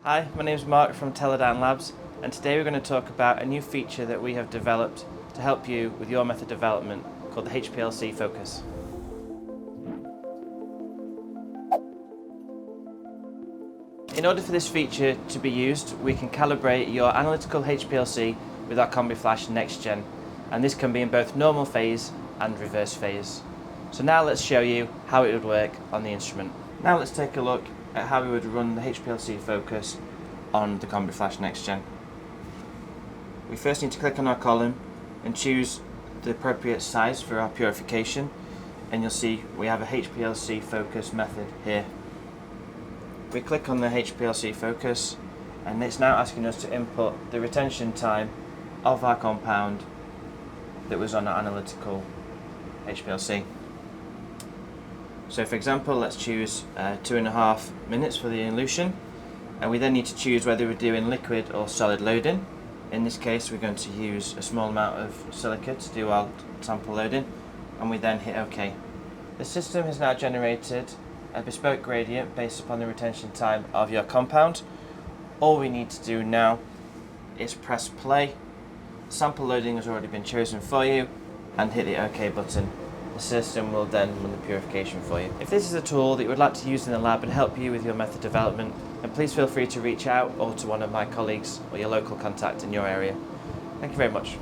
Hi, my name is Mark from Teledyne Labs, and today we're going to talk about a new feature that we have developed to help you with your method development called the HPLC Focus. In order for this feature to be used, we can calibrate your analytical HPLC with our CombiFlash NextGen, and this can be in both normal phase and reverse phase. So now let's show you how it would work on the instrument. Now let's take a look at how we would run the HPLC Focus on the CombiFlash NextGen. We first need to click on our column and choose the appropriate size for our purification, and you'll see we have a HPLC Focus method here. We click on the HPLC Focus and it's now asking us to input the retention time of our compound that was on our analytical HPLC. So for example, let's choose 2.5 minutes for the elution, and we then need to choose whether we're doing liquid or solid loading. In this case we're going to use a small amount of silica to do our sample loading, and we then hit OK. The system has now generated a bespoke gradient based upon the retention time of your compound. All we need to do now is press play. Sample loading has already been chosen for you, and hit the OK button. The system will then run the purification for you. If this is a tool that you would like to use in the lab and help you with your method development, then please feel free to reach out or to one of my colleagues or your local contact in your area. Thank you very much.